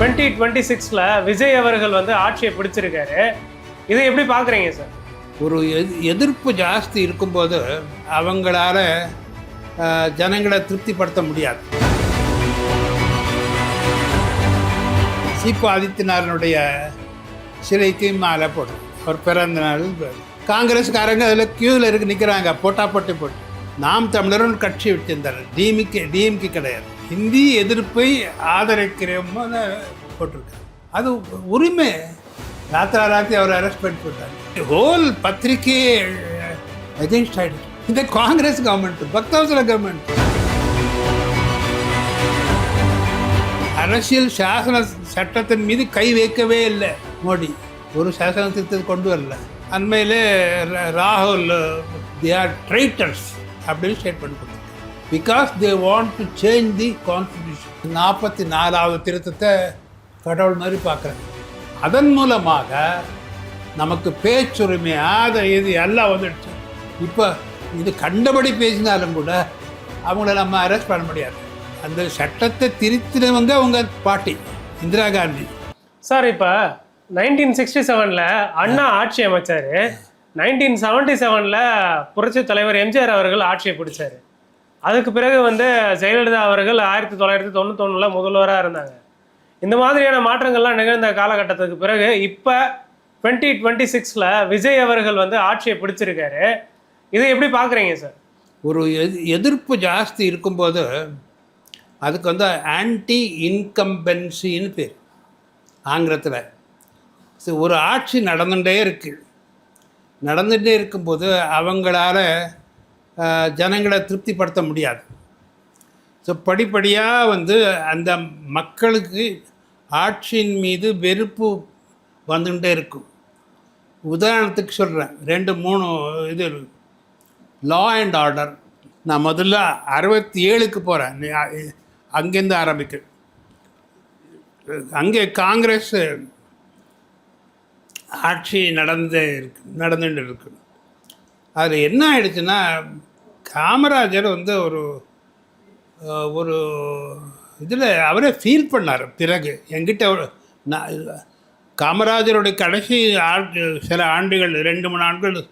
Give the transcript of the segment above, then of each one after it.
2026 விஜய் அவர்கள் வந்து ஆட்சியை பிடிச்சிருக்காரு. இதை எப்படி பார்க்குறீங்க சார்? ஒரு எதிர்ப்பு ஜாஸ்தி இருக்கும்போது அவங்களால ஜனங்களை திருப்திப்படுத்த முடியாது. சீப்பு ஆதித்யநாதனுடைய சிலைக்கு மாலை போடுறோம். அவர் பிறந்த நாள் காங்கிரஸ்காரங்க அதில் கியூவில் இருக்கு நிற்கிறாங்க, போட்டா போட்டு போட்டு. நாம் தமிழரும் கட்சி வச்சிருந்தார், டிஎம்கே கிடையாது. ஹிந்தி எதிர்ப்பை ஆதரிக்கிறோம்னு போட்டிருக்காரு. அது உரிமை. ராத்திரி அவர் அரெஸ்ட் பண்ணி போட்டாங்க. ஹோல் பத்திரிகை அகெயின்ஸ்ட் ஆகிடுச்சு. இந்த காங்கிரஸ் கவர்மெண்ட், பக்தவசல கவர்மெண்ட். அரசியல் சாசன சட்டத்தின் மீது கை வைக்கவே இல்லை மோடி. ஒரு சாசன திருத்தத்தை கொண்டு வரல. அண்மையிலே ராகுல் தே ஆர் ட்ரைட்டர்ஸ் அப்படின்னு ஸ்டேட்மெண்ட் கொடுத்தாங்க. Because they want to change the constitution. 44வது திருத்தத்தை கடவுள் மாதிரி பார்க்குறாங்க. அதன் மூலமாக நமக்கு பேச்சுரிமை இது எல்லாம் வந்துடுச்சு. இப்போ இது கண்டபடி பேசினாலும் கூட அவங்கள நம்ம அரெஸ்ட் பண்ண முடியாது. அந்த சட்டத்தை திருத்தினவங்க அவங்க பாட்டி இந்திரா காந்தி சார். இப்போ 1967 அண்ணா ஆட்சி அமைச்சார். 1977 புரட்சி தலைவர் எம்ஜிஆர் அவர்கள் ஆட்சியை பிடிச்சார். அதுக்கு பிறகு வந்து ஜெயலலிதா அவர்கள் 1991 முதல்வராக இருந்தாங்க. இந்த மாதிரியான மாற்றங்கள்லாம் நிகழ்ந்த காலகட்டத்துக்கு பிறகு இப்போ 2026 விஜய் அவர்கள் வந்து ஆட்சியை பிடிச்சிருக்காரு. இதை எப்படி பார்க்குறீங்க சார்? ஒரு எதிர்ப்பு ஜாஸ்தி இருக்கும்போது அதுக்கு வந்து ஆன்டி இன்கம்பன்சின்னு பேர் ஆங்கிலத்தில். ஒரு ஆட்சி நடந்துகிட்டே இருக்கும்போது அவங்களால ஜனங்களை திருப்திப்படுத்த முடியாது. ஸோ படிப்படியாக வந்து அந்த மக்களுக்கு ஆட்சியின் மீது வெறுப்பு வந்துகிட்டே இருக்கும். உதாரணத்துக்கு சொல்கிறேன், 2-3 இது. Law and order. நான் முதல்ல 67க்கு போகிறேன், அங்கேருந்து ஆரம்பிக்க. அங்கே காங்கிரஸ் ஆட்சி நடந்துட்டு இருக்கு. அதில் என்ன ஆயிடுச்சுன்னா, காமராஜர் வந்து ஒரு இதில் அவரே ஃபீல் பண்ணார். பிறகு என்கிட்ட காமராஜருடைய கடைசி சில ஆண்டுகள் 2-3 ஆண்டுகள்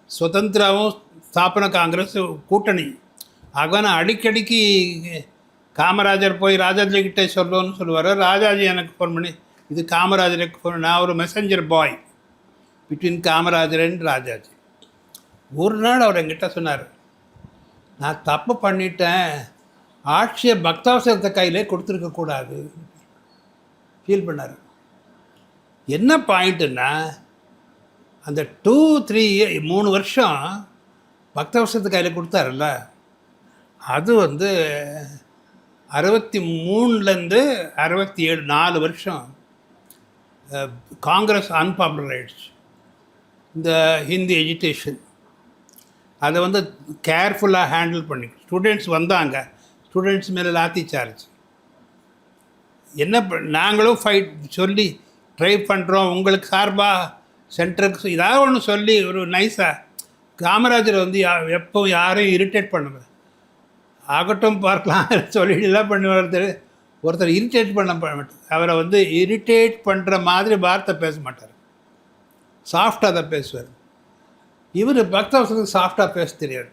சுதந்திராவும் ஸ்தாபன காங்கிரஸ் கூட்டணி. ஆக நான் அடிக்கடிக்கு காமராஜர் போய் ராஜாஜி கிட்டே சொல்லணும்னு சொல்லுவார். ராஜாஜி எனக்கு ஃபோன் பண்ணி, இது காமராஜருக்கு ஃபோன். நான் ஒரு messenger bye between Kamarajar and Rajaji. ஒரு நாள் அவர் என்கிட்ட சொன்னார், நான் தப்பு பண்ணிட்டேன், ஆட்சியை பக்தாவசரத்தை கையிலே கொடுத்துருக்கக்கூடாது ஃபீல் பண்ணார். என்ன பாயிண்ட்டுன்னா, அந்த 3 வருஷம் பக்தாவசரத்தை கையில் கொடுத்தாருல்ல, அது வந்து 63லேருந்து 67 4 வருஷம் காங்கிரஸ் அன்பாப்புலர் ஆயிடுச்சு. இந்த ஹிந்தி எஜுகேஷன் அதை வந்து கேர்ஃபுல்லாக ஹேண்டில் பண்ணி ஸ்டூடெண்ட்ஸ் வந்தாங்க. ஸ்டூடெண்ட்ஸ் மேலே லாத்தி சார்ஜ். நாங்களும் ஃபைட் சொல்லி ட்ரை பண்ணுறோம், உங்களுக்கு சார்பாக சென்டருக்கு ஏதாவது ஒன்று சொல்லி ஒரு நைஸாக. காமராஜர் வந்து எப்போ யாரையும் இரிட்டேட் பண்ணுவேன், ஆகட்டும் பார்க்கலாம் சொல்லிட்டுலாம் பண்ணுவார். ஒருத்தர் இரிட்டேட் பண்ண மாட்டார். அவரை வந்து இரிட்டேட் பண்ணுற மாதிரி வார்த்தை பேச மாட்டார், சாஃப்டாக தான் பேசுவார். இவர் பக்தவசத்துக்கு சாஃப்டாக பேச தெரியாது.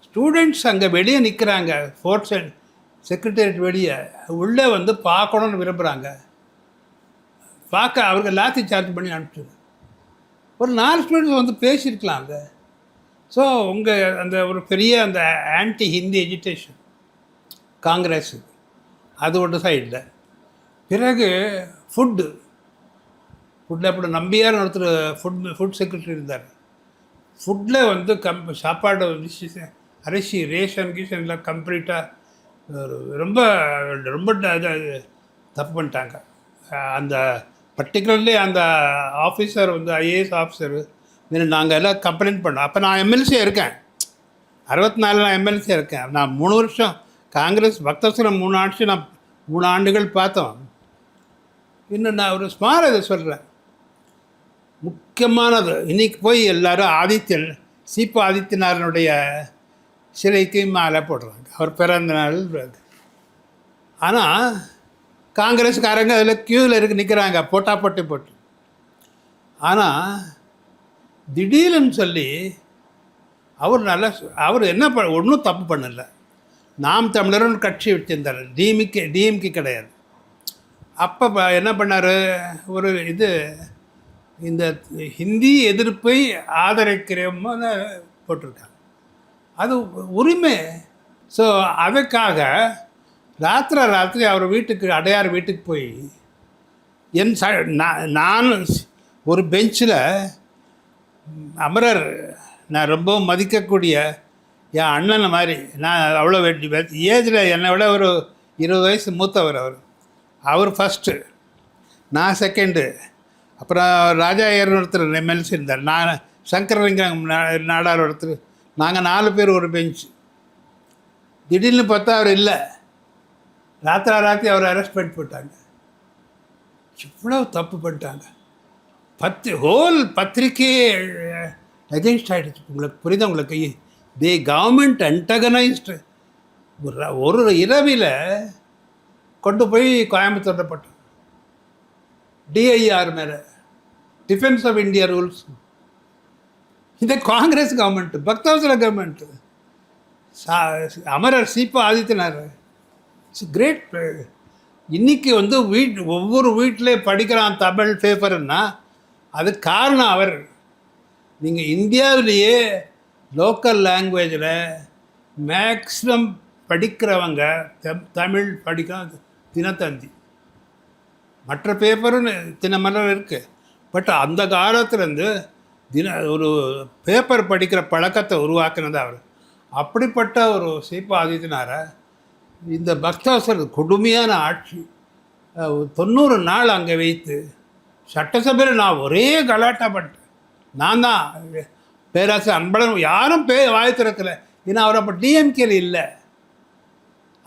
ஸ்டூடெண்ட்ஸ் அங்கே வெளியே நிற்கிறாங்க, ஃபோர்த் செக்ரட்டரியேட் வெளியே, உள்ளே வந்து பார்க்கணுன்னு விரும்புகிறாங்க. பார்க்க அவருக்கு லாத்தி சார்ஜ் பண்ணி அனுப்பிச்சு. ஒரு 4 ஸ்டூடெண்ட்ஸ் வந்து பேசியிருக்கலாங்க. ஸோ உங்கள் அந்த ஒரு பெரிய அந்த ஆன்டி ஹிந்தி எஜுகேஷன் காங்கிரஸ் அது ஒரு சைடில். பிறகு ஃபுட்டில் அப்படி நம்பியார் ஒருத்தர் ஃபுட் செக்ரட்டரி இருந்தார். ஃபுட்டில் வந்து சாப்பாடு அரிசி ரேஷன் கீஷன்லாம் கம்ப்ளீட்டாக ரொம்ப ரொம்ப தப்பு பண்ணிட்டாங்க. அந்த பர்டிகுலர்லி அந்த ஆஃபீஸர் வந்து ஐஏஎஸ் ஆஃபீஸர் நாங்கள் எல்லாம் கம்ப்ளைண்ட் பண்ணோம். அப்போ நான் எம்எல்சியாக இருக்கேன், 64 நான் எம்எல்சியாக இருக்கேன். நான் 3 வருஷம் காங்கிரஸ் பக்தவசலம் 3 ஆட்சி நான் 3 ஆண்டுகள் பார்த்தோம். இன்னும் நான் ஒரு ஸ்மார் இதை சொல்கிறேன், முக்கியமானது. இன்றைக்கி போய் எல்லோரும் சீப்பு ஆதித்யநாதனுடைய சிலைக்கு மாலை போடுறாங்க, அவர் பிறந்த நாள். ஆனால் காங்கிரஸ்காரங்க அதில் க்யூவில் நிற்கிறாங்க போட்டி போட்டு. ஆனால் திடீர்னு சொல்லி அவர் என்ன ஒன்றும் தப்பு பண்ணலை. நாம் தமிழர்னு கட்சி வச்சிருந்தார், டிஎம்கே கிடையாது. அப்போ என்ன பண்ணார், ஒரு இந்த ஹிந்தி எதிர்ப்பை ஆதரிக்கிறோம்னு போட்டிருக்காங்க. அது உரிமை. ஸோ அதுக்காக ராத்திரி அவர் வீட்டுக்கு, அடையார் வீட்டுக்கு போய் நான் ஒரு பெஞ்சில் அமரர், நான் ரொம்ப மதிக்கக்கூடிய என் அண்ணன் மாதிரி, நான் அவ்வளோ ஏஜில் என்னை விட ஒரு 20 வயசு மூத்தவர். அவர் ஃபஸ்ட்டு, நான் செகண்டு, அப்புறம் ராஜா ஐயர்னு ஒருத்தர் எம்எல்சி இருந்தார், நான் சங்கரலிங்கம் நாடார் ஒருத்தர், நாங்கள் 4 பேர் ஒரு பெஞ்சு. திடீர்னு பார்த்தா அவர் இல்லை. ராத்திரி அவர் அரெஸ்ட் பண்ணி போட்டாங்க. இவ்வளோ தப்பு பண்ணிட்டாங்க. ஹோல் பத்திரிக்கையே அகென்ஸ்ட் ஆகிடுச்சு. உங்களுக்கு புரியுதா? உங்களுக்கு கவர்மெண்ட் அன்டகனைஸ்டு. ஒரு இரவில் கொண்டு போய் கோயம்புத்தூரில் போட்டோம். டிஐஆர் மேலே, டிஃபென்ஸ் ஆஃப் இந்தியா ரூல்ஸ். இந்த காங்கிரஸ் கவர்மெண்ட்டு, பக்தவசல கவர்மெண்ட்டு, அமரர் சீபா ஆதித்யநாத், இட்ஸ் கிரேட். இன்றைக்கி ஒவ்வொரு வீட்டிலே படிக்கிறான் தமிழ் பேப்பர்னா அது காரணம் அவர். நீங்கள் இந்தியாவிலேயே லோக்கல் லாங்குவேஜில் மேக்ஸிமம் படிக்கிறவங்க தமிழ் படிக்க தினத்தந்தி. மற்ற பேப்பரும் தினமலர் இருக்குது. பட் அந்த காலத்துலேருந்து ஒரு பேப்பர் படிக்கிற பழக்கத்தை உருவாக்குனது அவர். அப்படிப்பட்ட ஒரு சீபா ஆதித்யநாரை இந்த பக்தவசல் கொடுமையான ஆட்சி 90 நாள் அங்கே வைத்து சட்டசபையில் நான் ஒரே கலாட்டா பண்ணிட்டேன். நான் தான் பேராசிரியர் அன்பழகன், யாரும் வாய் திறக்கலை. ஏன்னா அவர் அப்போ டிஎம்கேல இல்லை,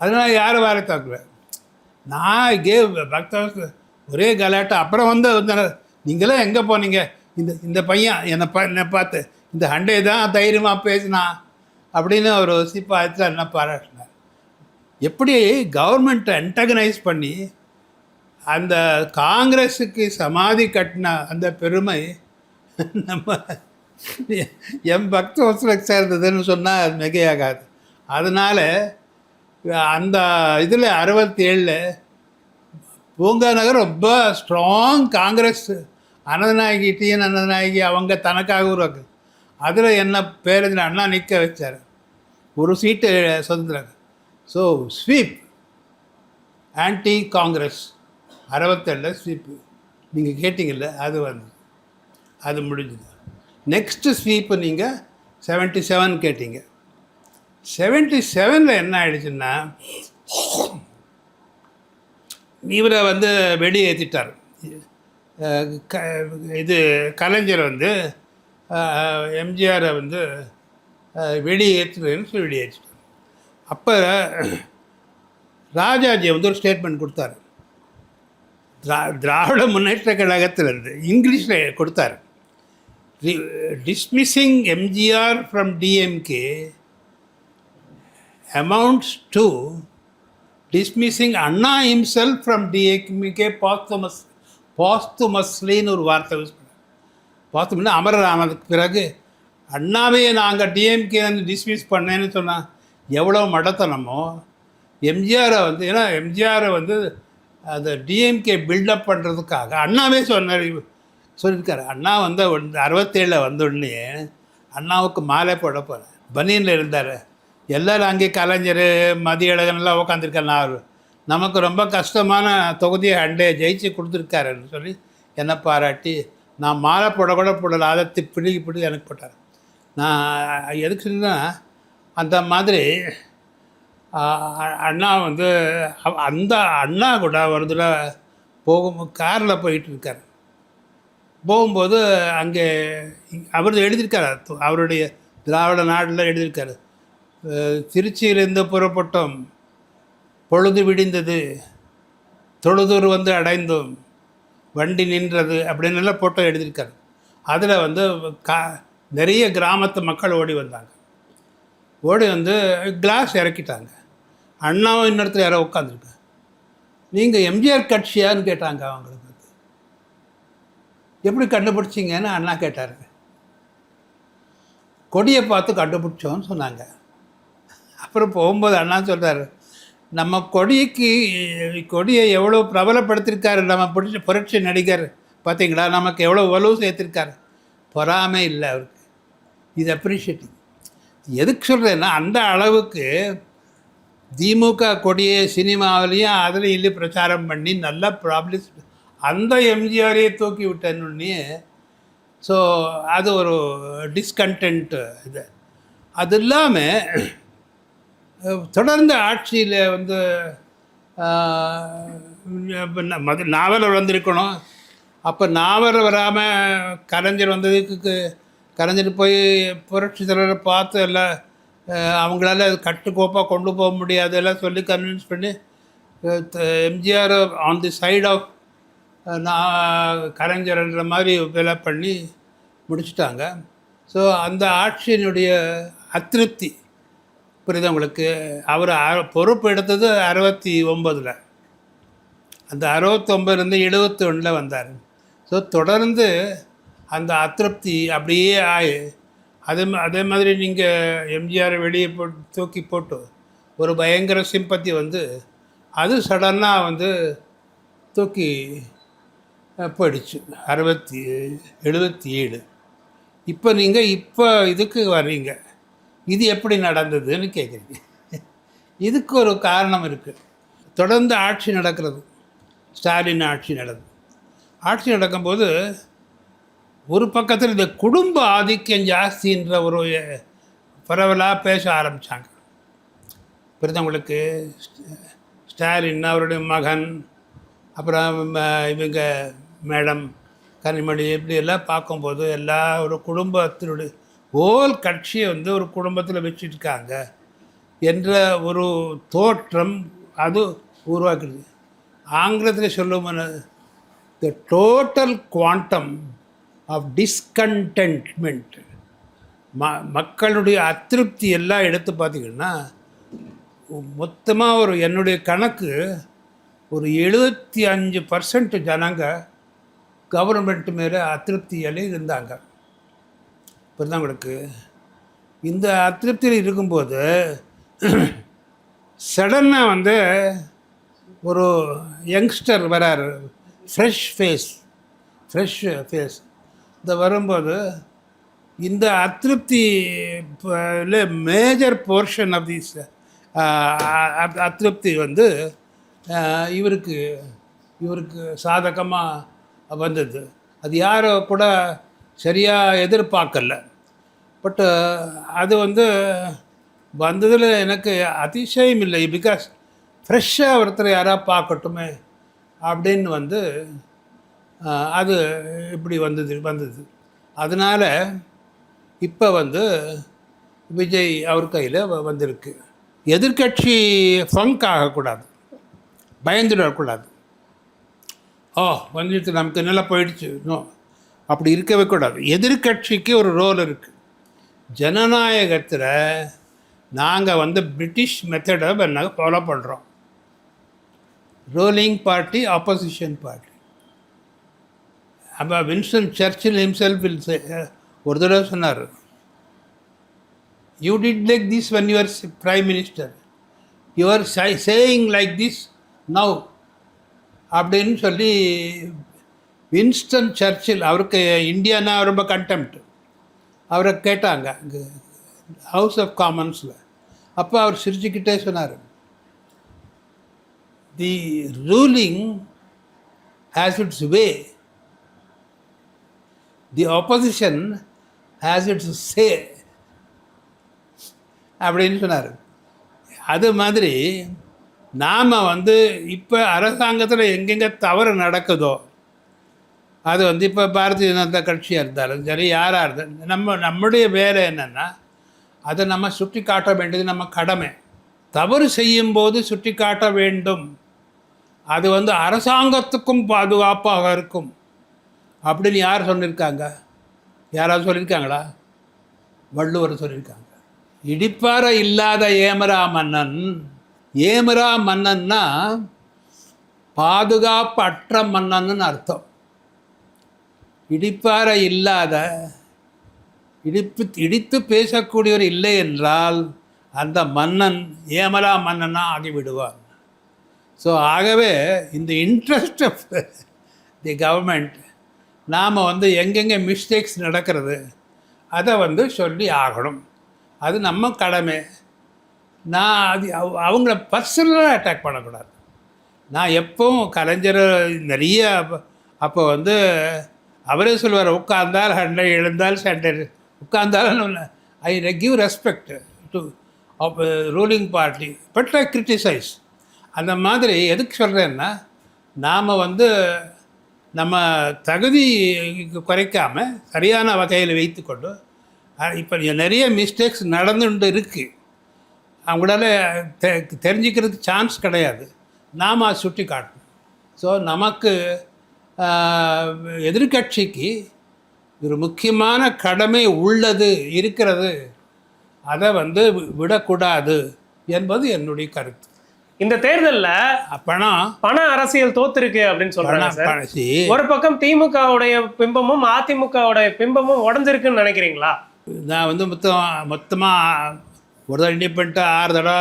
அதனால் யாரும் வாய் திறக்கல. நான் பக்தவசல் ஒரே கலாட்டா. அப்புறம் நீங்களாம் எங்கே போனீங்க? இந்த பையன் என்னை பார்த்து இந்த ஹண்டே தான் தைரியமாக பேசினா அப்படின்னு ஒரு சீப்பா ஆயிடுச்சு. என்ன பாராட்டினார். எப்படி கவர்மெண்ட்டை அன்டகனைஸ் பண்ணி அந்த காங்கிரஸுக்கு சமாதி கட்டின அந்த பெருமை நம்ம என் பக்தவசலுக்கு சேர்ந்ததுன்னு சொன்னால் அது மிகையாகாது. அதனால் அந்த இதில் 67 பூங்கா நகர் ரொம்ப ஸ்ட்ராங் காங்கிரஸ். அனந்தநாயகி, டிஎன் அனந்தநாயகி அவங்க தனக்காக உருவாக்கு. அதில் என்ன பேரதில் அண்ணா நிற்க வச்சார், ஒரு சீட்டு சுதந்திரம். So sweep, anti Congress 67 sweep. நீங்கள் கேட்டிங்கல்ல, அது முடிஞ்சுது. நெக்ஸ்ட்டு ஸ்வீப்பு நீங்கள் 77 கேட்டீங்க. 77 என்ன ஆயிடுச்சுன்னா இவரை வெளியேற்றிட்டார். கலைஞர் எம்ஜிஆரை வெளியேற்றுறேன்னு சொல்லி வெளியேற்றிட்டார். அப்போ ராஜாஜி ஒரு ஸ்டேட்மெண்ட் கொடுத்தார். திராவிட முன்னேற்ற கழகத்திலிருந்து இங்கிலீஷில் கொடுத்தார். Dismissing MGR from DMK amounts to dismissing Anna himself from DMK பாஸ்துமஸ்லின்னு ஒரு வார்த்தை யூஸ் பண்ணார். பாஸ்தும்னா அமரர் ஆனதுக்கு பிறகு அண்ணாவையே நாங்கள் டிஎம்கே டிஸ்மிஸ் பண்ணேன்னு சொன்னால் எவ்வளோ மடத்தனமோ. எம்ஜிஆரை ஏன்னா எம்ஜிஆரை அந்த டிஎம்கே பில்டப் பண்ணுறதுக்காக அண்ணாவே சொல்லியிருக்காரு. அண்ணா 67 வந்தோடனே அண்ணாவுக்கு மாலை போட போகிறேன். பனியனில் இருந்தார். எல்லோரும் அங்கே கலைஞர், மதியழகன்லாம் உட்காந்துருக்காரு. நமக்கு ரொம்ப கஷ்டமான தொகுதியை அண்டையை ஜெயிச்சு கொடுத்துருக்காருன்னு சொல்லி என்னை பாராட்டி நான் மாலை போடக்கூட போடலை. அதை பிடிக்கி எனக்கு போட்டார். நான் எதுக்கு சொன்னால் அந்த மாதிரி அண்ணா அந்த அண்ணா கூட ஒரு தடவை காரில் போயிட்டுருக்கார். போகும்போது அங்கே அவர் எழுதியிருக்கார், அவருடைய திராவிட நாட்டில் எழுதியிருக்காரு. திருச்சியிலிருந்து புறப்பட்டோம், பொழுது விடிந்தது, தொழுதூர் அடைந்தோம், வண்டி நின்றது அப்படின்னுலாம் போட்டோ எழுதியிருக்காரு. அதில் நிறைய கிராமத்து மக்கள் ஓடி வந்தாங்க. ஓடி கிளாஸ் இறக்கிட்டாங்க. அண்ணாவும் இன்னொருத்தர் யாரோ உட்காந்துருக்காங்க. நீங்கள் எம்ஜிஆர் கட்சியான்னு கேட்டாங்க அவங்களுக்கு. எப்படி கண்டுபிடிச்சிங்கன்னு அண்ணா கேட்டாருங்க. கொடியை பார்த்து கண்டுபிடிச்சோன்னு சொன்னாங்க. அப்புறம் போகும்போது அண்ணா சொல்கிறார், நம்ம கொடியை எவ்வளோ பிரபலப்படுத்தியிருக்காரு நம்ம புரட்சி நடிகர் பார்த்தீங்களா, நமக்கு எவ்வளோ வலுவு சேர்த்துருக்காரு. பொறாமை இல்லை அவருக்கு. இது அப்ரிஷியேட்டிங். எதுக்கு சொல்கிறேன்னா, அந்த அளவுக்கு திமுக கொடியை சினிமாவிலையும் அதுலேயும் இல்லை பிரச்சாரம் பண்ணி நல்லா ப்ராப்ளிஸ் அந்த எம்ஜிஆரையே தூக்கி விட்டேன்னு. ஸோ அது ஒரு டிஸ்கண்டென்ட் இது. அது இல்லாமல் தொடர்ந்து ஆட்சியில் வந்து நாவல் வந்திருக்கணும். அப்போ நாவல் வராமல் கலைஞர் வந்ததுக்கு கலைஞர் போய் புரட்சி தலைவரை பார்த்து எல்லாம் அவங்களால கட்டுக்கோப்பாக கொண்டு போக முடியாது எல்லாம் சொல்லி கன்வின்ஸ் பண்ணி MGR on the side of கலைஞர்ன்ற மாதிரி வேலை பண்ணி முடிச்சுட்டாங்க. ஸோ அந்த ஆட்சியினுடைய அதிருப்தி புரியுது உங்களுக்கு. அவர் பொறுப்பு எடுத்தது 69, அந்த 69 71 வந்தார். ஸோ தொடர்ந்து அந்த அதிருப்தி அப்படியே அதே மாதிரி நீங்கள் எம்ஜிஆரை வெளியே தூக்கி போட்டு ஒரு பயங்கர சிம்பத்தி வந்து அது சடனாக வந்து தூக்கி போயிடுச்சு 77. இப்போ நீங்கள் இதுக்கு வர்றீங்க, இது எப்படி நடந்ததுன்னு கேட்குறீங்க. இதுக்கு ஒரு காரணம் இருக்குது. தொடர்ந்து ஆட்சி நடக்கிறது, ஸ்டாலின் ஆட்சி நடக்குது. ஆட்சி நடக்கும்போது ஒரு பக்கத்தில் இந்த குடும்ப ஆதிக்கம் ஜாஸ்தின்ற ஒரு பரவலாக பேச ஆரம்பித்தாங்க. பிறந்தவங்களுக்கு ஸ்டாலின், அவருடைய மகன், அப்புறம் இவங்க மேடம் கனிமொழி, இப்படியெல்லாம் பார்க்கும்போது எல்லா ஒரு குடும்பத்தினுடைய ஓல் கட்சியை வந்து ஒரு குடும்பத்தில் வச்சுருக்காங்க என்ற ஒரு தோற்றம் அது உருவாக்குது. ஆங்கிலத்தில் சொல்லும் த டோட்டல் குவாண்டம் ஆஃப் டிஸ்கண்டென்ட்மெண்ட், மக்களுடைய அதிருப்தி எல்லாம் எடுத்து பார்த்திங்கன்னா மொத்தமாக என்னுடைய கணக்கு ஒரு 75% ஜனங்க கவர்மெண்ட் மேலே அதிருப்தியாலே இருந்தாங்க. பிறந்தவங்களுக்கு இந்த அதிருப்தியில் இருக்கும்போது சடனாக வந்து ஒரு யங்ஸ்டர் வராரு, ஃப்ரெஷ் ஃபேஸ் இந்த வரும்போது இந்த அதிருப்தி மேஜர் போர்ஷன் ஆஃப் திஸ் அதிருப்தி வந்து இவருக்கு சாதகமாக வந்தது. அது யாரோ கூட சரியாக எதிர்பார்க்கல. பட்டு அது வந்து வந்ததில் எனக்கு அதிசயம் இல்லை. பிகாஸ் ஃப்ரெஷ்ஷாக ஒருத்தர் யாராக பார்க்கட்டுமே அப்படின்னு வந்து அது இப்படி வந்தது. அதனால் இப்போ வந்து விஜய் அவர் கையில் வந்திருக்கு. எதிர்கட்சி ஃபங்க் ஆகக்கூடாது, பயந்துடக்கூடாது. வந்துட்டு நமக்கு நல்லா போயிடுச்சு, நோ, அப்படி இருக்கவே கூடாது. எதிர்கட்சிக்கு ஒரு ரோல் இருக்குது. ஜனநாயகத்தில் நாங்கள் வந்து பிரிட்டிஷ் மெத்தடை நாங்கள் ஃபாலோ பண்ணுறோம். Ruling party, opposition party. அப்போ வின்ஸ்டன் சர்ச்சில் ஹிம்செல்ஃப் ஒரு தடவை சொன்னார், you did like this when you are prime minister, you are saying like this now அப்படின்னு சொல்லி வின்ஸ்டன் சர்ச்சில், அவருக்கு இந்தியானா ரொம்ப கண்டெம்ட், அவரை கேட்டாங்க ஹவுஸ் ஆஃப் காமன்ஸில். அப்போ அவர் சிரிச்சுக்கிட்டே சொன்னார், the ruling has its way, the opposition has its say அப்படின்னு சொன்னார். அது மாதிரி நாம் வந்து இப்போ அரசாங்கத்தில் எங்கெங்கே தவறு நடக்குதோ அது வந்து இப்போ பாரதிய ஜனதா கட்சியாக இருந்தாலும் சரி, யாராக இருந்தாலும் நம்முடைய வேலை என்னென்னா அதை நம்ம சுட்டி காட்ட வேண்டியது நம்ம கடமை. தவறு செய்யும்போது சுட்டி காட்ட வேண்டும். அது வந்து அரசாங்கத்துக்கும் பாதுகாப்பாக இருக்கும் அப்படின்னு யார் சொல்லியிருக்காங்க? யாராவது சொல்லியிருக்காங்களா? வள்ளுவர் சொல்லியிருக்காங்க. இடிப்பாறை இல்லாத ஏமரா மன்னன்னா பாதுகாப்பு அற்ற மன்னன்னு அர்த்தம். இடிப்பாறை இல்லாத, இடித்து பேசக்கூடியவர் இல்லை என்றால் அந்த மன்னன் ஏமலா மன்னனாக ஆகிவிடுவார். ஸோ ஆகவே இந்த இன்ட்ரெஸ்ட் ஆஃப் தி கவர்மெண்ட் நாம் எங்கெங்கே மிஸ்டேக்ஸ் நடக்கிறது அதை சொல்லி ஆகணும். அது நம்ம கடமை. நான் அது அவங்கள பர்சனலாக அட்டாக் பண்ணக்கூடாது. நான் எப்பவும் கலைஞர் நிறைய அப்போ அவரே சொல்லுவார், உட்கார்ந்தால் சண்டை, எழுந்தால் சண்டை. உட்கார்ந்தாலும் I give respect to ruling party, but I criticise. அந்த மாதிரி எதுக்கு சொல்கிறேன்னா, நாம் நம்ம தகுதி குறைக்காமல் சரியான வகையில் வைத்துக்கொண்டு, இப்போ நிறைய மிஸ்டேக்ஸ் நடந்துட்டு இருக்குது, அவங்களால தெரிஞ்சுக்கிறதுக்கு சான்ஸ் கிடையாது. நாம் அதை சுட்டி காட்டணும். ஸோ நமக்கு எதிர்கட்சிக்கு ஒரு முக்கியமான கடமை உள்ளது இருக்கிறது, அதை விடக்கூடாது என்பது என்னுடைய கருத்து. இந்த தேர்தலில் பண அரசியல் தோத்துருக்கு அப்படின்னு சொல்றாங்க. ஒரு பக்கம் திமுகவுடைய பிம்பமும் அதிமுகவுடைய பிம்பமும் உடஞ்சிருக்குன்னு நினைக்கிறீங்களா? நான் மொத்தமாக ஒரு தடவை இண்டிபெண்ட்டாக 6 தடவை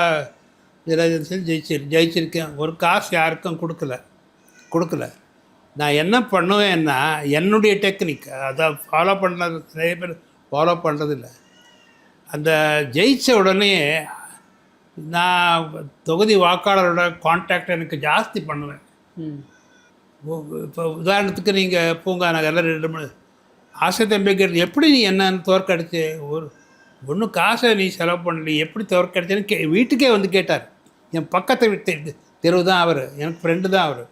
ஜெயிச்சிருக்கேன். ஒரு காசு யாருக்கும் கொடுக்கல. நான் என்ன பண்ணுவேன்னா, என்னுடைய டெக்னிக் அதை ஃபாலோ பண்ணுறது நிறைய பேர் ஃபாலோ பண்ணுறதில்ல. அந்த ஜெயித்த உடனே நான் தொகுதி வாக்காளரோட கான்டாக்ட் எனக்கு ஜாஸ்தி பண்ணுவேன். இப்போ உதாரணத்துக்கு நீங்கள் பூங்கா நகரில் 2 மணி ஆசை தம்பிக்கிறது, எப்படி நீ என்னன்னு தோற்கடிச்சு, ஒன்றும் காசை நீ செலவு பண்ணல, எப்படி தோற்கடிச்சேன்னு வீட்டுக்கே கேட்டார். என் பக்கத்தை விட்டு தெருவு தான் அவர், எனக்கு ஃப்ரெண்டு தான் அவர்,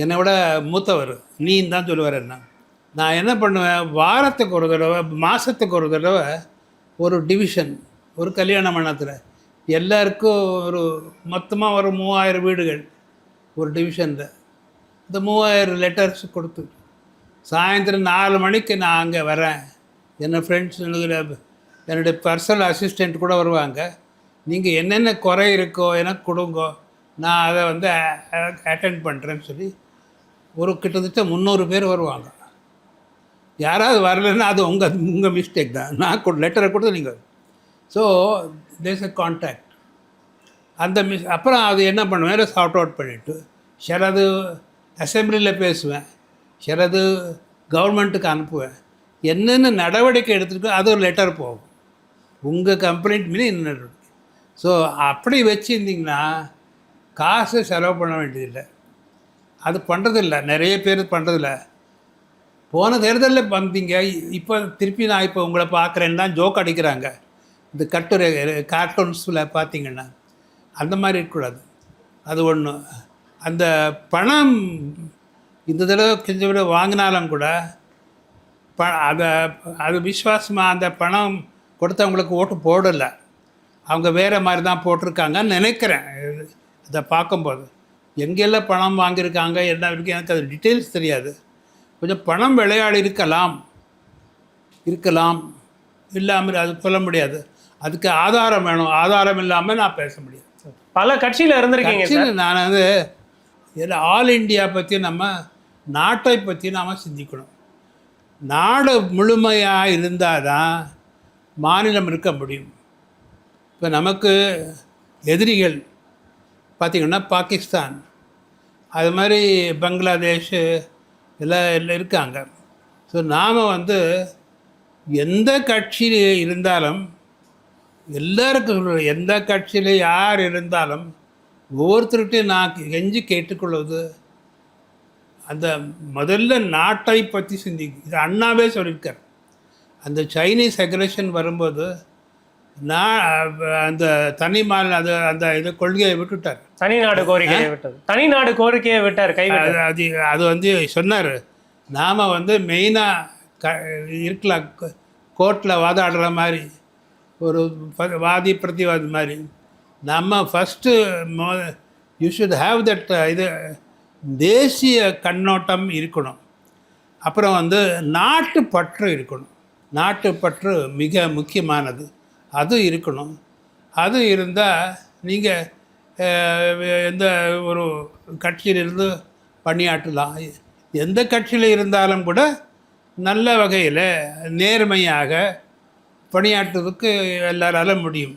என்னை விட மூத்தவர், நீன்னு தான் சொல்லுவார். நான் என்ன பண்ணுவேன், வாரத்துக்கு ஒரு தடவை, மாதத்துக்கு ஒரு தடவை ஒரு டிவிஷன், ஒரு கல்யாண மண்டபத்தில் எல்லாருக்கும் மொத்தமாக ஒரு 3000 வீடுகள் ஒரு டிவிஷனில், இந்த 3000 லெட்டர்ஸ் கொடுத்து சாயந்தரம் 4 மணிக்கு நான் அங்கே வரேன். என்னோடய ஃப்ரெண்ட்ஸ், என்னுடைய பர்சனல் அசிஸ்டண்ட் கூட வருவாங்க. நீங்கள் என்னென்ன குறை இருக்கோ எனக்கு கொடுங்கோ, நான் அதை அட்டெண்ட் பண்ணுறேன்னு சொல்லி கிட்டத்தட்ட 300 பேர் வருவாங்க. யாராவது வரலைன்னா அது உங்கள் மிஸ்டேக் தான். நான் லெட்டரை கொடுத்து நீங்கள். ஸோ தேர்ஸ் எ கான்டாக்ட். அந்த அப்புறம் அது என்ன பண்ணுவேன், சார்ட் அவுட் பண்ணிவிட்டு சிலது அசம்பிளியில் பேசுவேன், சிலது கவர்மெண்ட்டுக்கு அனுப்புவேன். என்னென்ன நடவடிக்கை எடுத்துருக்கோ அது ஒரு லெட்டர் போகும், உங்கள் கம்ப்ளைண்ட் மீது என்ன நடவடிக்கை. ஸோ அப்படி வச்சுருந்திங்கன்னா காசு செலவு பண்ண வேண்டியதில்லை. அது பண்ணுறதில்ல, நிறைய பேர் பண்ணுறதில்ல. போன தேர்தலில் வந்தீங்க, இப்போ திருப்பி நான் இப்போ உங்களை பார்க்குறேன்னு தான் ஜோக் அடிக்கிறாங்க. இந்த கட்டுரை கார்ட்டூன்ஸில் பார்த்தீங்கன்னா அந்த மாதிரி இருக்கக்கூடாது. அது ஒன்று. அந்த பணம் இந்த தடவை கொஞ்சம் விட வாங்கினாலும் கூட அது விசுவாசமாக அந்த பணம் கொடுத்தவங்களுக்கு ஓட்டு போடலை, அவங்க வேறு மாதிரி தான் போட்டிருக்காங்கன்னு நினைக்கிறேன். இதை பார்க்கும்போது எங்கெல்லாம் பணம் வாங்கியிருக்காங்க என்ன இருக்குது எனக்கு அது டீட்டெயில்ஸ் தெரியாது. கொஞ்சம் பணம் விளையாடி இருக்கலாம் இல்லாமல் அது சொல்ல முடியாது. அதுக்கு ஆதாரம் வேணும். ஆதாரம் இல்லாமல் நான் பேச முடியாது. பல கட்சியில் இருந்திருக்கீங்க. நான் ஆல் இண்டியா பற்றி, நம்ம நாட்டை பற்றி நாம் சிந்திக்கணும். நாடு முழுமையாக இருந்தால் தான் மாநிலம் இருக்க முடியும். இப்போ நமக்கு எதிரிகள் பார்த்திங்கன்னா பாகிஸ்தான், அது மாதிரி பங்களாதேஷ் எல்லாம் இருக்காங்க. ஸோ நாம் எந்த கட்சியில் இருந்தாலும், எல்லாருக்கும் சொல்கிறேன், எந்த கட்சியில் யார் இருந்தாலும் ஒவ்வொருத்தருக்கிட்டையும் நான் கெஞ்சி கேட்டுக்கொள்வது, அந்த முதல்ல நாட்டை பற்றி சிந்திக்கும். இது அண்ணாவே சொல்லியிருக்கார். அந்த சைனீஸ் அக்ரஷன் வரும்போது நான் அந்த தனி மாநில அந்த கொள்கையை விட்டுட்டார். தனிநாடு கோரிக்கையை விட்டார். அது சொன்னார், நாம் மெயினாக இருக்கலாம் கோர்ட்டில் வாதாடுற மாதிரி, ஒரு வாதி பிரதிவாதி மாதிரி. நம்ம first you should have that இது தேசிய கண்ணோட்டம் இருக்கணும். அப்புறம் நாட்டுப்பற்று இருக்கணும். நாட்டுப்பற்று மிக முக்கியமானது, அது இருக்கணும். அது இருந்தால் நீங்கள் எந்த ஒரு கட்சியிலிருந்து பணியாற்றலாம். எந்த கட்சியில் இருந்தாலும் கூட நல்ல வகையில் நேர்மையாக பணியாற்றுவதற்கு எல்லாராலும் முடியும்.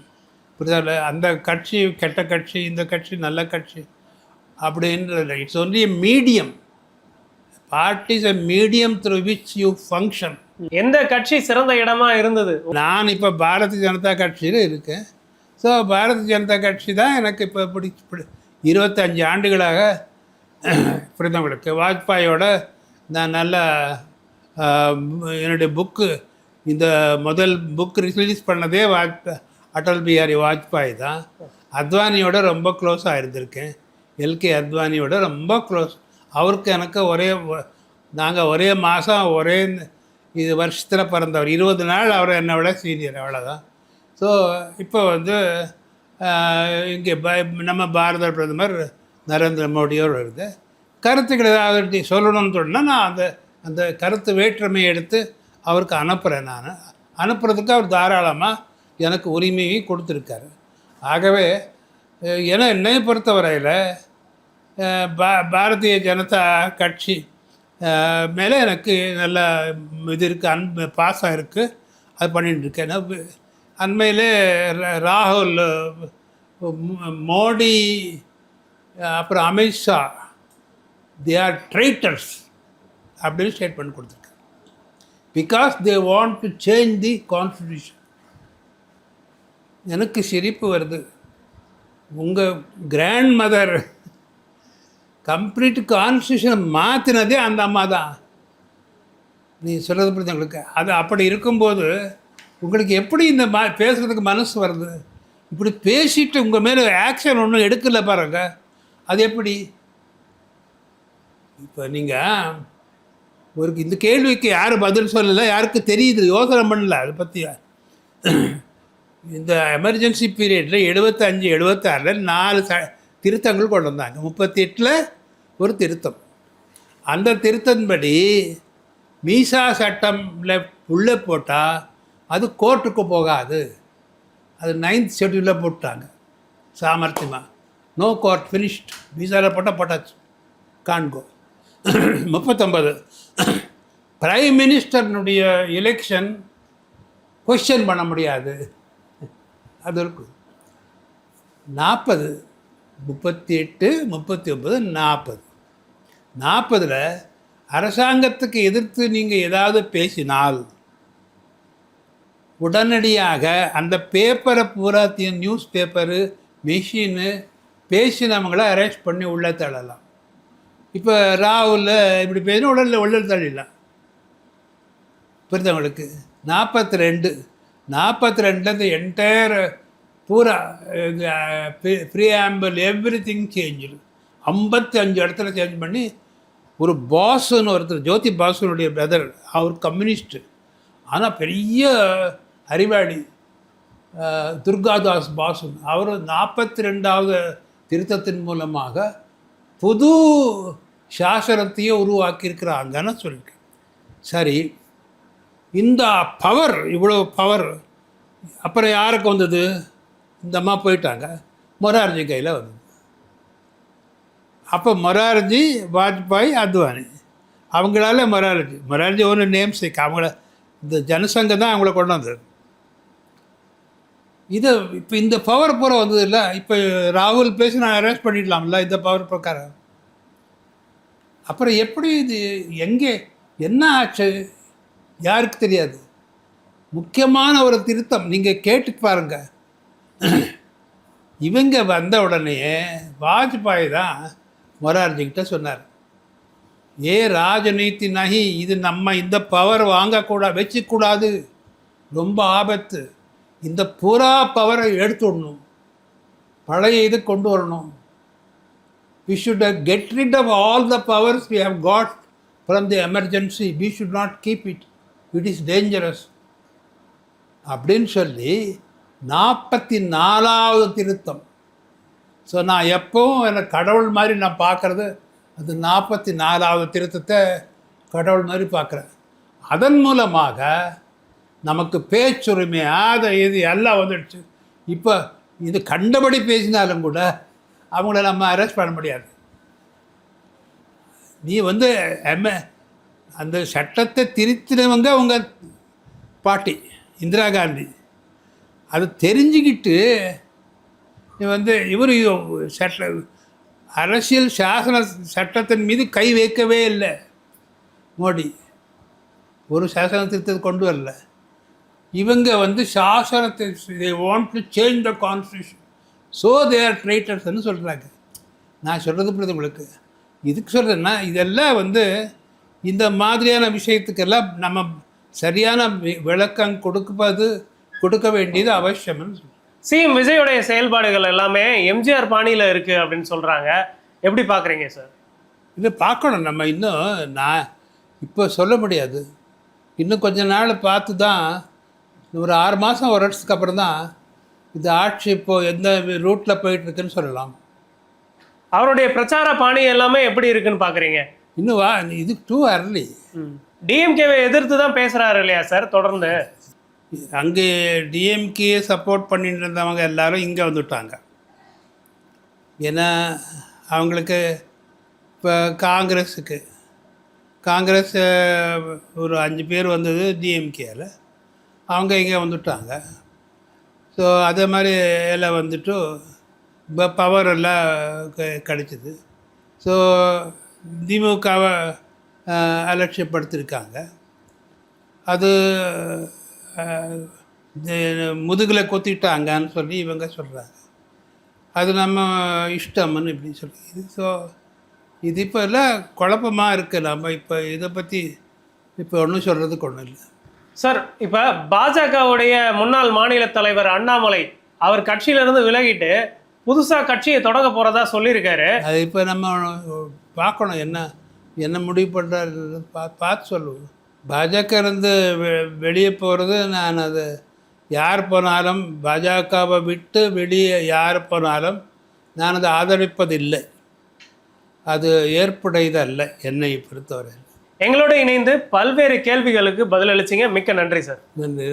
புரிதல்? அந்த கட்சி கெட்ட கட்சி, இந்த கட்சி நல்ல கட்சி அப்படின்றது it's only medium. Party is a medium through which you function. எந்த கட்சி சிறந்த இடமா இருந்தது? நான் இப்போ பாரதிய ஜனதா கட்சியில் இருக்கேன். ஸோ பாரதிய ஜனதா கட்சி தான் எனக்கு இப்போ 25 ஆண்டுகளாக புரிந்தவங்களுக்கு. வாஜ்பாயோட நான் நல்லா என்னுடைய புக்கு, இந்த முதல் புக் ரிலீஸ் பண்ணதே அடல் பிஹாரி வாஜ்பாய் தான். அத்வானியோட ரொம்ப க்ளோஸாக இருந்திருக்கேன். எல்கே அத்வானியோட ரொம்ப க்ளோஸ். அவருக்கு எனக்கு நாங்கள் ஒரே மாதம் ஒரே இது வருஷத்தில் பிறந்தவர். 20 நாள் அவர் என்னை விட சீனியர், அவ்வளோதான். ஸோ இப்போ இங்கே நம்ம பாரத பிரதமர் நரேந்திர மோடியோடு இருக்குது. கருத்துக்கள் ஏதாவது சொல்லணும்னு சொன்னால் நான் அந்த கருத்து வேற்றுமையை எடுத்து அவருக்கு அனுப்புகிறேன். நான் அனுப்புறதுக்கு அவர் தாராளமாக எனக்கு உரிமையை கொடுத்துருக்காரு. ஆகவே என்னை பொறுத்தவரையில் பாரதிய ஜனதா கட்சி மேலே எனக்கு நல்ல இது இருக்குது, பாசம் இருக்குது. அது பண்ணிட்டுருக்கேன். அண்மையிலே ராகுல், மோடி, அப்புறம் அமித்ஷா, தே ஆர் ட்ரைட்டர்ஸ் அப்படின்னு ஸ்டேட்மெண்ட் கொடுத்துருக்காங்க. Because they want to change the constitution. எனக்கு சிரிப்பு வருது. உங்கள் கிராண்ட் மதர் கம்ப்ளீட் கான்ஸ்டியூஷனை மாற்றினதே அந்த அம்மா தான். நீ சொல்கிறது புரிஞ்சு உங்களுக்கு. அது அப்படி இருக்கும்போது உங்களுக்கு எப்படி இந்த பேசுகிறதுக்கு மனசு வருது? இப்படி பேசிட்டு உங்கள் மேலே ஆக்ஷன் ஒன்றும் எடுக்கலை பாருங்க. அது எப்படி? இப்போ நீங்கள் இந்த கேள்விக்கு யாரும் பதில் சொல்லலை, யாருக்கு தெரியுது, யோசனை பண்ணல அதை பற்றி. இந்த எமர்ஜென்சி பீரியடில் 75, 76 4 திருத்தங்கள் கொண்டு வந்தாங்க. 38 ஒரு திருத்தம். அந்த திருத்தத்தின்படி மீசா சட்டம்ல உள்ளே போட்டால் அது கோர்ட்டுக்கு போகாது. அது 9th ஷெட்யூலில் போட்டாங்க சாமர்த்தியமாக. No court, finished. மீசாவில் போட்டாச்சு, காண்கோ. 39 பிரைம் மினிஸ்டர்னுடைய எலெக்ஷன் கொஸ்டின் பண்ண முடியாது. அது இருக்கும். 40 38 39 40 அரசாங்கத்துக்கு எதிர்த்து நீங்கள் ஏதாவது பேசினால் உடனடியாக அந்த பேப்பரை பூராத்தையும், நியூஸ் பேப்பரு, மெஷினு, பேசினவங்கள அரெஸ்ட் பண்ணி உள்ளே தள்ளலாம். இப்போ ராகுல் இப்படி பேசினா உள்ள தள்ளிடலாம். புரிந்தவங்களுக்கு 42 இந்த என்டையர் பூரா ப்ரீஆம்பிள் எவ்ரி திங் சேஞ்சு. 55 இடத்துல சேஞ்ச் பண்ணி ஒரு பாஸுன்னு ஒருத்தர், ஜோதி பாசுனுடைய பிரதர், அவர் கம்யூனிஸ்ட்டு, ஆனால் பெரிய அறிவாளி, துர்காதாஸ் பாசு, அவர் 42வது திருத்தத்தின் மூலமாக புது சாசனத்தையே உருவாக்கியிருக்கிறாங்கன்னு சொல்லியிருக்கேன். சரி, இந்த பவர், இவ்வளோ பவர் அப்புறம் யாருக்கு வந்தது? இந்த அம்மா போயிட்டாங்க, மொரார்ஜி கையில் வந்தது. அப்போ மொரார்ஜி, வாஜ்பாய், அத்வானி, அவங்களால மொரார்ஜி ஒன்று நேம் சேக், அவங்கள இந்த ஜனசங்கம் தான் அவங்கள கொண்டு வந்தது. இது இப்போ இந்த பவர் பூரா வந்தது இல்லை. இப்போ ராகுல் பேசி நான் அரெஸ்ட் பண்ணிடலாம்ல இந்த பவர் பிரகாரம். அப்புறம் எப்படி இது எங்கே என்ன ஆச்சு யாருக்கு தெரியாது. முக்கியமான ஒரு திருத்தம் நீங்கள் கேட்டு பாருங்க. இவங்க வந்த உடனே வாஜ்பாய் தான் மொரார்ஜிக்கிட்ட சொன்னார், ராஜநீதி நகி, இது நம்ம இந்த பவர் வாங்கக்கூடாது, வச்சுக்கூடாது, ரொம்ப ஆபத்து. இந்த பூரா பவரை எடுத்துடணும், பழைய இது கொண்டு வரணும். we should get rid of all the powers we have got from the emergency. We should not keep it. It is dangerous. அப்படின்னு சொல்லி 44வது திருத்தம். ஸோ நான் எப்போவும் எனக்கு கடவுள் மாதிரி நான் பார்க்குறது அது 44வது திருத்தத்தை கடவுள் மாதிரி பார்க்குறேன். அதன் மூலமாக நமக்கு பேச்சுரிமை, அதை இது எல்லாம் வந்துடுச்சு. இப்போ இது கண்டபடி பேசினாலும் கூட அவங்கள நம்ம அரெஸ்ட் பண்ண முடியாது. நீ வந்து அந்த சட்டத்தை திருத்தினவங்க உங்கள் பாட்டி இந்திரா காந்தி. அது தெரிஞ்சுக்கிட்டு நீ வந்து இவர் அரசியல் சாசன சட்டத்தின் மீது கை வைக்கவே இல்லை மோடி. ஒரு சாசன திருத்தத்தை கொண்டு வரல. இவங்க வந்து சாசனத்தை they want to change the constitution so they are traitorsன்னு சொல்கிறாங்க. நான் சொல்கிறது புரியுது உங்களுக்கு? இதுக்கு சொல்கிறேன்னா இதெல்லாம் வந்து இந்த மாதிரியான விஷயத்துக்கெல்லாம் நம்ம சரியான விளக்கம் கொடுக்க வேண்டியது அவசியம்னு சொல்கிறேன். சிஎம் விஜயோடைய செயல்பாடுகள் எல்லாமே எம்ஜிஆர் பாணியில் இருக்குது அப்படின்னு சொல்கிறாங்க. எப்படி பார்க்குறீங்க சார்? இதை பார்க்கணும் நம்ம. இன்னும் நான் இப்போ சொல்ல முடியாது. இன்னும் கொஞ்ச நாள் பார்த்து தான், ஒரு 6 மாதம் ஒரு வருஷத்துக்கு அப்புறம் தான் இந்த ஆட்சி இப்போது எந்த ரூட்டில் போயிட்டுருக்குன்னு சொல்லலாம். அவருடைய பிரச்சார பாணி எல்லாமே எப்படி இருக்குன்னு பார்க்குறீங்க? இன்னும் இது டூ அர்லி. டிஎம்கேவை எதிர்த்து தான் பேசுகிறாரு இல்லையா சார் தொடர்ந்து? அங்கே டிஎம்கே சப்போர்ட் பண்ணிட்டு இருந்தவங்க எல்லாரும் இங்கே வந்துவிட்டாங்க. ஏன்னா அவங்களுக்கு இப்போ காங்கிரஸ் ஒரு 5 பேர் வந்தது டிஎம்கேல, அவங்க இங்கே வந்துவிட்டாங்க. ஸோ அதே மாதிரி எல்லாம் வந்துட்டு இப்போ பவர் எல்லாம் கிடைச்சிது. ஸோ திமுகவை அலட்சியப்படுத்தியிருக்காங்க. அது முதுகில் கொத்திட்டாங்கன்னு சொல்லி இவங்க சொல்கிறாங்க. அது நம்ம இஷ்டம்னு இப்படி சொல்லி. ஸோ இது இப்போ எல்லாம் குழப்பமாக இருக்குது. நம்ம இப்போ இதை பற்றி இப்போ ஒன்றும் சொல்கிறதுக்கு ஒன்றும் இல்லை சார். இப்போ பாஜகவுடைய முன்னாள் மாநில தலைவர் அண்ணாமலை அவர் கட்சியிலேருந்து விலகிட்டு புதுசாக கட்சியை தொடங்க போகிறதா சொல்லியிருக்காரு. அது இப்போ நம்ம பார்க்கணும் என்ன முடிவு பண்ணுறாரு பார்த்து சொல்லுவோம். பாஜக இருந்து வெளியே போகிறது, நான் அது யார் போனாலும் பாஜகவை விட்டு வெளியே யார் போனாலும் நான் அதை ஆதரிப்பதில்லை. அது ஏற்புடையதல்ல என்னை பொறுத்தவரை. எங்களோட இணைந்து பல்வேறு கேள்விகளுக்கு பதிலளிச்சிங்க. மிக்க நன்றி சார். நன்றி.